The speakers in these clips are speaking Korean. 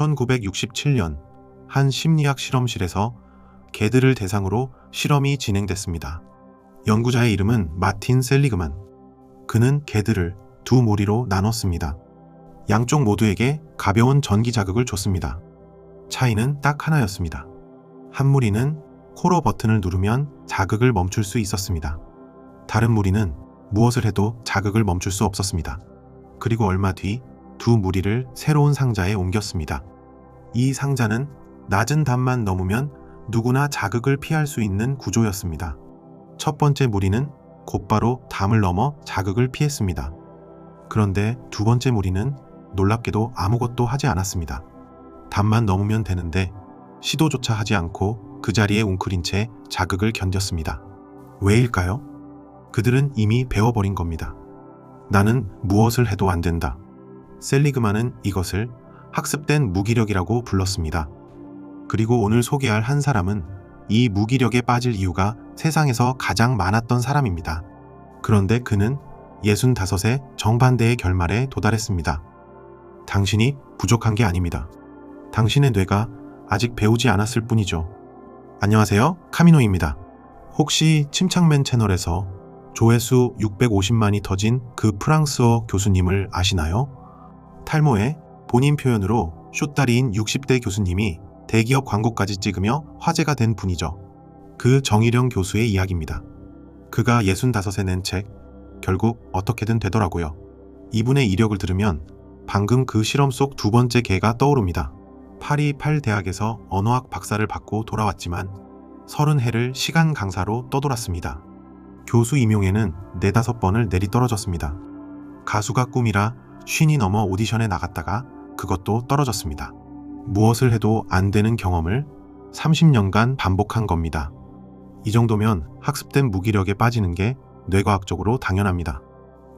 1967년 한 심리학 실험실에서 개들을 대상으로 실험이 진행됐습니다. 연구자의 이름은 마틴 셀리그만. 그는 개들을 두 무리로 나눴습니다. 양쪽 모두에게 가벼운 전기 자극을 줬습니다. 차이는 딱 하나였습니다. 한 무리는 코로 버튼을 누르면 자극을 멈출 수 있었습니다. 다른 무리는 무엇을 해도 자극을 멈출 수 없었습니다. 그리고 얼마 뒤 두 무리를 새로운 상자에 옮겼습니다. 이 상자는 낮은 담만 넘으면 누구나 자극을 피할 수 있는 구조였습니다. 첫 번째 무리는 곧바로 담을 넘어 자극을 피했습니다. 그런데 두 번째 무리는 놀랍게도 아무것도 하지 않았습니다. 담만 넘으면 되는데 시도조차 하지 않고 그 자리에 웅크린 채 자극을 견뎠습니다. 왜일까요? 그들은 이미 배워버린 겁니다. 나는 무엇을 해도 안 된다. 셀리그만은 이것을 학습된 무기력이라고 불렀습니다. 그리고 오늘 소개할 한 사람은 이 무기력에 빠질 이유가 세상에서 가장 많았던 사람입니다. 그런데 그는 65의 정반대의 결말에 도달했습니다. 당신이 부족한 게 아닙니다. 당신의 뇌가 아직 배우지 않았을 뿐이죠. 안녕하세요, 카미노입니다. 혹시 침착맨 채널에서 조회수 650만이 터진 그 프랑스어 교수님을 아시나요? 탈모에 본인 표현으로 쇼다리인 60대 교수님이 대기업 광고까지 찍으며 화제가 된 분이죠. 그 정일영 교수의 이야기입니다. 그가 65에 낸 책, 결국 어떻게든 되더라고요. 이분의 이력을 들으면 방금 그 실험 속 두 번째 개가 떠오릅니다. 파리 8대학에서 언어학 박사를 받고 돌아왔지만 30해를 시간 강사로 떠돌았습니다. 교수 임용에는 4-5번을 내리떨어졌습니다. 가수가 꿈이라 50이 넘어 오디션에 나갔다가 그것도 떨어졌습니다. 무엇을 해도 안 되는 경험을 30년간 반복한 겁니다. 이 정도면 학습된 무기력에 빠지는 게 뇌과학적으로 당연합니다.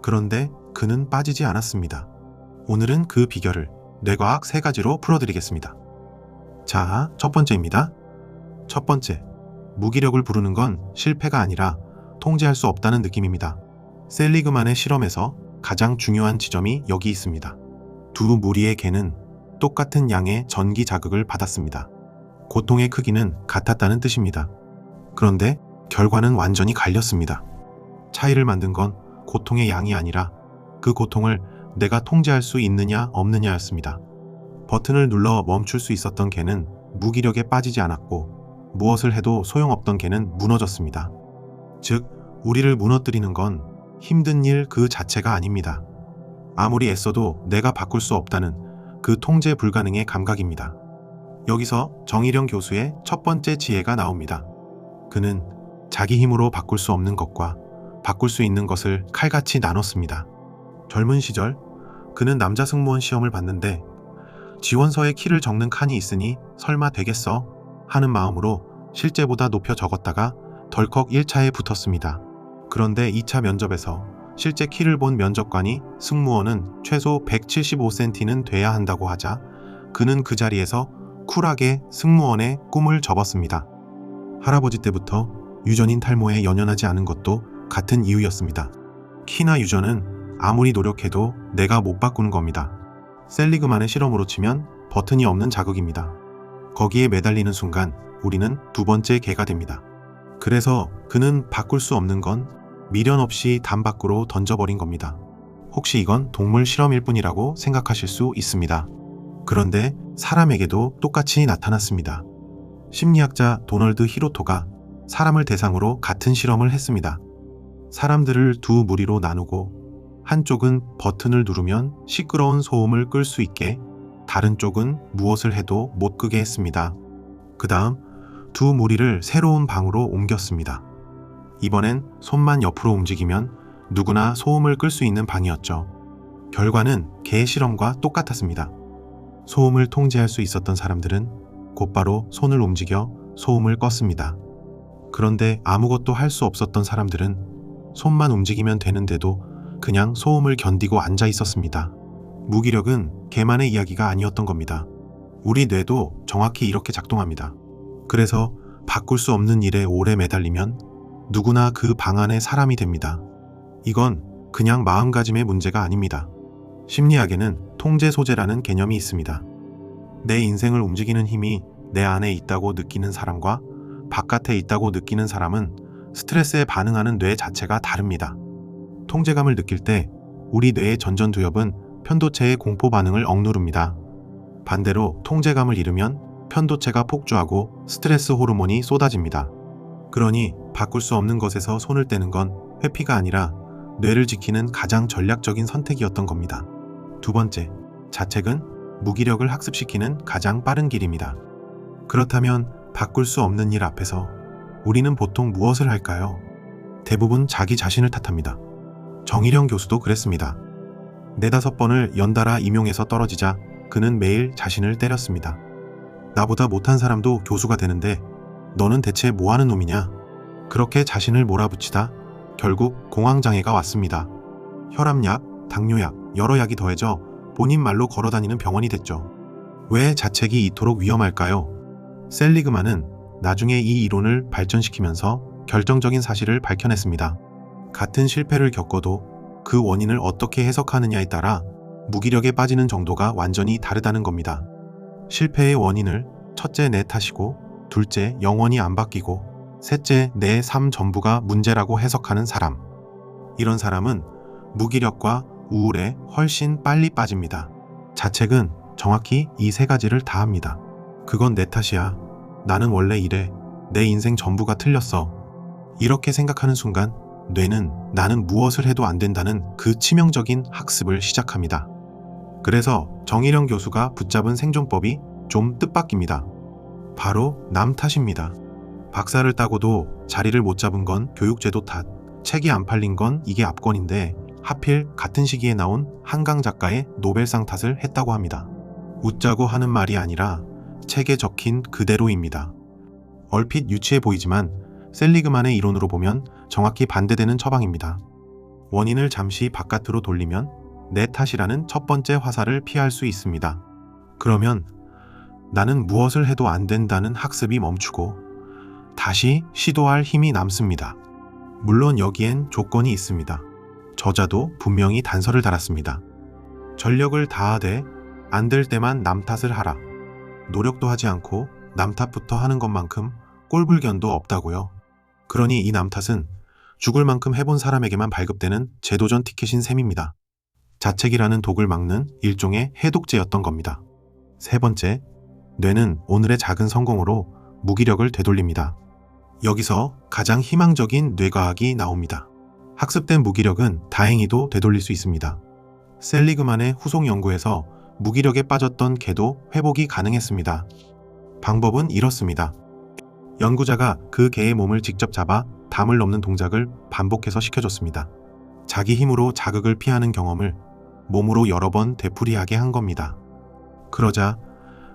그런데 그는 빠지지 않았습니다. 오늘은 그 비결을 뇌과학 3가지로 풀어드리겠습니다. 자, 첫 번째입니다. 첫 번째, 무기력을 부르는 건 실패가 아니라 통제할 수 없다는 느낌입니다. 셀리그만의 실험에서 가장 중요한 지점이 여기 있습니다. 두 무리의 개는 똑같은 양의 전기 자극을 받았습니다. 고통의 크기는 같았다는 뜻입니다. 그런데 결과는 완전히 갈렸습니다. 차이를 만든 건 고통의 양이 아니라 그 고통을 내가 통제할 수 있느냐 없느냐였습니다. 버튼을 눌러 멈출 수 있었던 개는 무기력에 빠지지 않았고 무엇을 해도 소용없던 개는 무너졌습니다. 즉, 우리를 무너뜨리는 건 힘든 일 그 자체가 아닙니다. 아무리 애써도 내가 바꿀 수 없다는 그 통제 불가능의 감각입니다. 여기서 정일영 교수의 첫 번째 지혜가 나옵니다. 그는 자기 힘으로 바꿀 수 없는 것과 바꿀 수 있는 것을 칼같이 나눴습니다. 젊은 시절 그는 남자 승무원 시험을 봤는데 지원서에 키를 적는 칸이 있으니 설마 되겠어? 하는 마음으로 실제보다 높여 적었다가 덜컥 1차에 붙었습니다. 그런데 2차 면접에서 실제 키를 본 면접관이 승무원은 최소 175cm는 돼야 한다고 하자 그는 그 자리에서 쿨하게 승무원의 꿈을 접었습니다. 할아버지 때부터 유전인 탈모에 연연하지 않은 것도 같은 이유였습니다. 키나 유전은 아무리 노력해도 내가 못 바꾸는 겁니다. 셀리그만의 실험으로 치면 버튼이 없는 자극입니다. 거기에 매달리는 순간 우리는 두 번째 개가 됩니다. 그래서 그는 바꿀 수 없는 건 미련 없이 담 밖으로 던져버린 겁니다. 혹시 이건 동물 실험일 뿐이라고 생각하실 수 있습니다. 그런데 사람에게도 똑같이 나타났습니다. 심리학자 도널드 히로토가 사람을 대상으로 같은 실험을 했습니다. 사람들을 두 무리로 나누고 한쪽은 버튼을 누르면 시끄러운 소음을 끌 수 있게, 다른 쪽은 무엇을 해도 못 끄게 했습니다. 그 다음 두 무리를 새로운 방으로 옮겼습니다. 이번엔 손만 옆으로 움직이면 누구나 소음을 끌 수 있는 방이었죠. 결과는 개 실험과 똑같았습니다. 소음을 통제할 수 있었던 사람들은 곧바로 손을 움직여 소음을 껐습니다. 그런데 아무것도 할 수 없었던 사람들은 손만 움직이면 되는데도 그냥 소음을 견디고 앉아 있었습니다. 무기력은 개만의 이야기가 아니었던 겁니다. 우리 뇌도 정확히 이렇게 작동합니다. 그래서 바꿀 수 없는 일에 오래 매달리면 누구나 그 방 안의 사람이 됩니다. 이건 그냥 마음가짐의 문제가 아닙니다. 심리학에는 통제 소재라는 개념이 있습니다. 내 인생을 움직이는 힘이 내 안에 있다고 느끼는 사람과 바깥에 있다고 느끼는 사람은 스트레스에 반응하는 뇌 자체가 다릅니다. 통제감을 느낄 때 우리 뇌의 전전두엽은 편도체의 공포 반응을 억누릅니다. 반대로 통제감을 잃으면 편도체가 폭주하고 스트레스 호르몬이 쏟아집니다. 그러니 바꿀 수 없는 것에서 손을 떼는 건 회피가 아니라 뇌를 지키는 가장 전략적인 선택이었던 겁니다. 두 번째, 자책은 무기력을 학습시키는 가장 빠른 길입니다. 그렇다면 바꿀 수 없는 일 앞에서 우리는 보통 무엇을 할까요? 대부분 자기 자신을 탓합니다. 정일영 교수도 그랬습니다. 4-5번을 연달아 임용해서 떨어지자 그는 매일 자신을 때렸습니다. 나보다 못한 사람도 교수가 되는데 너는 대체 뭐하는 놈이냐? 그렇게 자신을 몰아붙이다 결국 공황장애가 왔습니다. 혈압약, 당뇨약, 여러 약이 더해져 본인 말로 걸어다니는 병원이 됐죠. 왜 자책이 이토록 위험할까요? 셀리그만은 나중에 이 이론을 발전시키면서 결정적인 사실을 밝혀냈습니다. 같은 실패를 겪어도 그 원인을 어떻게 해석하느냐에 따라 무기력에 빠지는 정도가 완전히 다르다는 겁니다. 실패의 원인을 첫째 내 탓이고, 둘째 영원히 안 바뀌고, 셋째 내 삶 전부가 문제라고 해석하는 사람. 이런 사람은 무기력과 우울에 훨씬 빨리 빠집니다. 자책은 정확히 이 3가지를 다 합니다. 그건 내 탓이야. 나는 원래 이래. 내 인생 전부가 틀렸어. 이렇게 생각하는 순간 뇌는 나는 무엇을 해도 안 된다는 그 치명적인 학습을 시작합니다. 그래서 정일영 교수가 붙잡은 생존법이 좀 뜻밖입니다. 바로 남 탓입니다. 박사를 따고도 자리를 못 잡은 건 교육제도 탓, 책이 안 팔린 건 이게 압권인데 하필 같은 시기에 나온 한강 작가의 노벨상 탓을 했다고 합니다. 웃자고 하는 말이 아니라 책에 적힌 그대로입니다. 얼핏 유치해 보이지만 셀리그만의 이론으로 보면 정확히 반대되는 처방입니다. 원인을 잠시 바깥으로 돌리면 내 탓이라는 첫 번째 화살을 피할 수 있습니다. 그러면 나는 무엇을 해도 안 된다는 학습이 멈추고 다시 시도할 힘이 남습니다. 물론 여기엔 조건이 있습니다. 저자도 분명히 단서를 달았습니다. 전력을 다하되 안 될 때만 남 탓을 하라. 노력도 하지 않고 남 탓부터 하는 것만큼 꼴불견도 없다고요. 그러니 이 남 탓은 죽을 만큼 해본 사람에게만 발급되는 재도전 티켓인 셈입니다. 자책이라는 독을 막는 일종의 해독제였던 겁니다. 세 번째, 뇌는 오늘의 작은 성공으로 무기력을 되돌립니다. 여기서 가장 희망적인 뇌과학이 나옵니다. 학습된 무기력은 다행히도 되돌릴 수 있습니다. 셀리그만의 후속 연구에서 무기력에 빠졌던 개도 회복이 가능했습니다. 방법은 이렇습니다. 연구자가 그 개의 몸을 직접 잡아 담을 넘는 동작을 반복해서 시켜줬습니다. 자기 힘으로 자극을 피하는 경험을 몸으로 여러 번 되풀이하게 한 겁니다. 그러자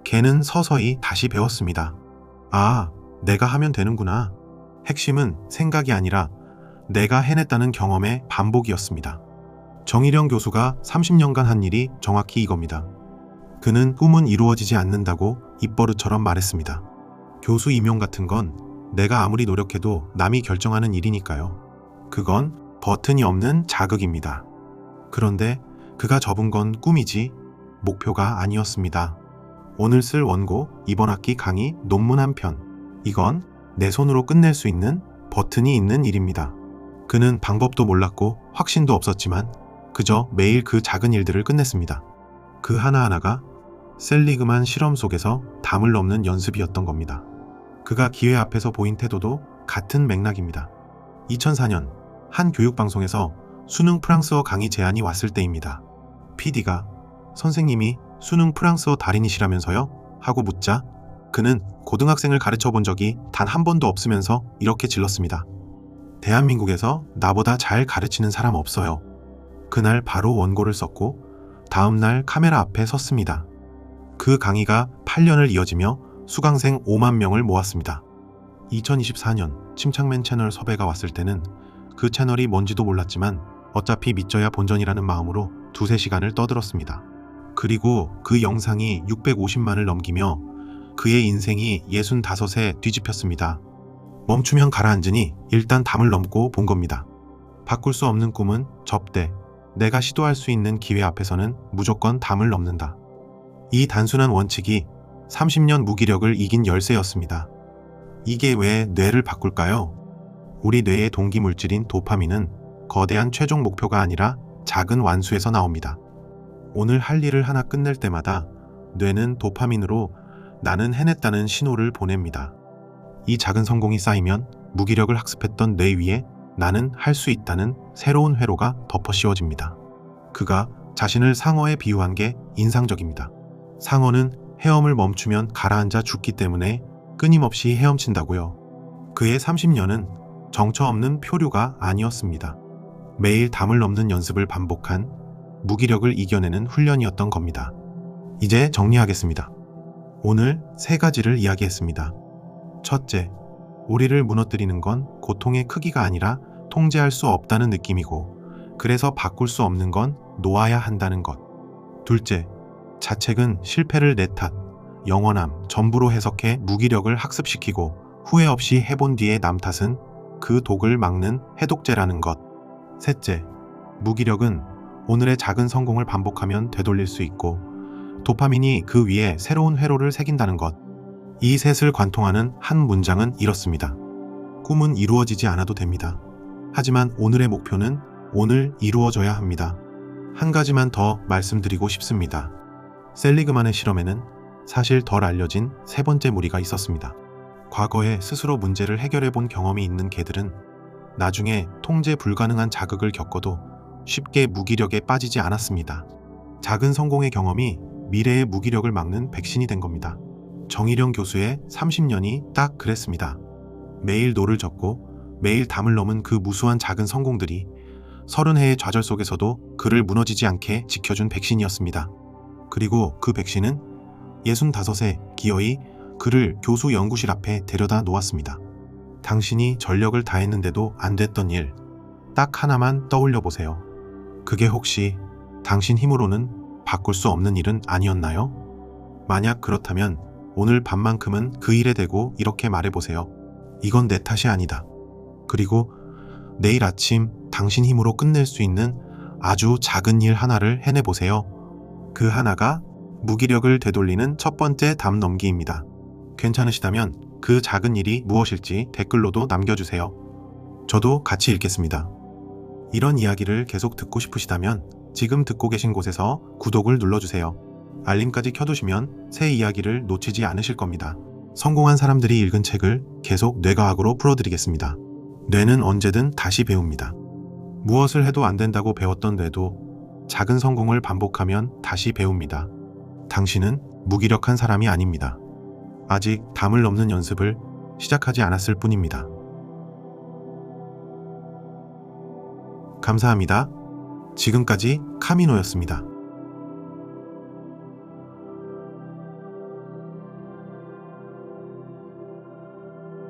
개는 서서히 다시 배웠습니다. 아, 내가 하면 되는구나. 핵심은 생각이 아니라 내가 해냈다는 경험의 반복이었습니다. 정일영 교수가 30년간 한 일이 정확히 이겁니다. 그는 꿈은 이루어지지 않는다고 입버릇처럼 말했습니다. 교수 임용 같은 건 내가 아무리 노력해도 남이 결정하는 일이니까요. 그건 버튼이 없는 자극입니다. 그런데 그가 접은 건 꿈이지 목표가 아니었습니다. 오늘 쓸 원고, 이번 학기 강의, 논문 한 편. 이건 내 손으로 끝낼 수 있는 버튼이 있는 일입니다. 그는 방법도 몰랐고 확신도 없었지만 그저 매일 그 작은 일들을 끝냈습니다. 그 하나하나가 셀리그만 실험 속에서 담을 넘는 연습이었던 겁니다. 그가 기회 앞에서 보인 태도도 같은 맥락입니다. 2004년 한 교육방송에서 수능 프랑스어 강의 제안이 왔을 때입니다. PD가 선생님이 수능 프랑스어 달인이시라면서요? 하고 묻자 그는 고등학생을 가르쳐 본 적이 단 한 번도 없으면서 이렇게 질렀습니다. 대한민국에서 나보다 잘 가르치는 사람 없어요. 그날 바로 원고를 썼고 다음날 카메라 앞에 섰습니다. 그 강의가 8년을 이어지며 수강생 5만 명을 모았습니다. 2024년 침착맨 채널 섭외가 왔을 때는 그 채널이 뭔지도 몰랐지만 어차피 믿져야 본전이라는 마음으로 2-3시간을 떠들었습니다. 그리고 그 영상이 650만을 넘기며 그의 인생이 65에 뒤집혔습니다. 멈추면 가라앉으니 일단 담을 넘고 본 겁니다. 바꿀 수 없는 꿈은 접대, 내가 시도할 수 있는 기회 앞에서는 무조건 담을 넘는다. 이 단순한 원칙이 30년 무기력을 이긴 열쇠였습니다. 이게 왜 뇌를 바꿀까요? 우리 뇌의 동기 물질인 도파민은 거대한 최종 목표가 아니라 작은 완수에서 나옵니다. 오늘 할 일을 하나 끝낼 때마다 뇌는 도파민으로 나는 해냈다는 신호를 보냅니다. 이 작은 성공이 쌓이면 무기력을 학습했던 뇌 위에 나는 할 수 있다는 새로운 회로가 덮어 씌워집니다. 그가 자신을 상어에 비유한 게 인상적입니다. 상어는 헤엄을 멈추면 가라앉아 죽기 때문에 끊임없이 헤엄친다고요. 그의 30년은 정처 없는 표류가 아니었습니다. 매일 담을 넘는 연습을 반복한 무기력을 이겨내는 훈련이었던 겁니다. 이제 정리하겠습니다. 오늘 3가지를 이야기했습니다. 첫째, 우리를 무너뜨리는 건 고통의 크기가 아니라 통제할 수 없다는 느낌이고, 그래서 바꿀 수 없는 건 놓아야 한다는 것. 둘째, 자책은 실패를 내 탓, 영원함 전부로 해석해 무기력을 학습시키고, 후회 없이 해본 뒤에 남 탓은 그 독을 막는 해독제라는 것. 셋째, 무기력은 오늘의 작은 성공을 반복하면 되돌릴 수 있고, 도파민이 그 위에 새로운 회로를 새긴다는 것. 이 셋을 관통하는 한 문장은 이렇습니다. 꿈은 이루어지지 않아도 됩니다. 하지만 오늘의 목표는 오늘 이루어져야 합니다. 한 가지만 더 말씀드리고 싶습니다. 셀리그만의 실험에는 사실 덜 알려진 3번째 무리가 있었습니다. 과거에 스스로 문제를 해결해 본 경험이 있는 개들은 나중에 통제 불가능한 자극을 겪어도 쉽게 무기력에 빠지지 않았습니다. 작은 성공의 경험이 미래의 무기력을 막는 백신이 된 겁니다. 정일영 교수의 30년이 딱 그랬습니다. 매일 노를 젓고 매일 담을 넘은 그 무수한 작은 성공들이 30해의 좌절 속에서도 그를 무너지지 않게 지켜준 백신이었습니다. 그리고 그 백신은 65세 기어이 그를 교수 연구실 앞에 데려다 놓았습니다. 당신이 전력을 다했는데도 안 됐던 일, 딱 하나만 떠올려 보세요. 그게 혹시 당신 힘으로는 바꿀 수 없는 일은 아니었나요? 만약 그렇다면 오늘 밤만큼은 그 일에 대고 이렇게 말해보세요. 이건 내 탓이 아니다. 그리고 내일 아침 당신 힘으로 끝낼 수 있는 아주 작은 일 하나를 해내보세요. 그 하나가 무기력을 되돌리는 첫 번째 담 넘기입니다. 괜찮으시다면 그 작은 일이 무엇일지 댓글로도 남겨주세요. 저도 같이 읽겠습니다. 이런 이야기를 계속 듣고 싶으시다면 지금 듣고 계신 곳에서 구독을 눌러주세요. 알림까지 켜두시면 새 이야기를 놓치지 않으실 겁니다. 성공한 사람들이 읽은 책을 계속 뇌과학으로 풀어드리겠습니다. 뇌는 언제든 다시 배웁니다. 무엇을 해도 안 된다고 배웠던 뇌도 작은 성공을 반복하면 다시 배웁니다. 당신은 무기력한 사람이 아닙니다. 아직 담을 넘는 연습을 시작하지 않았을 뿐입니다. 감사합니다. 지금까지 카미노였습니다.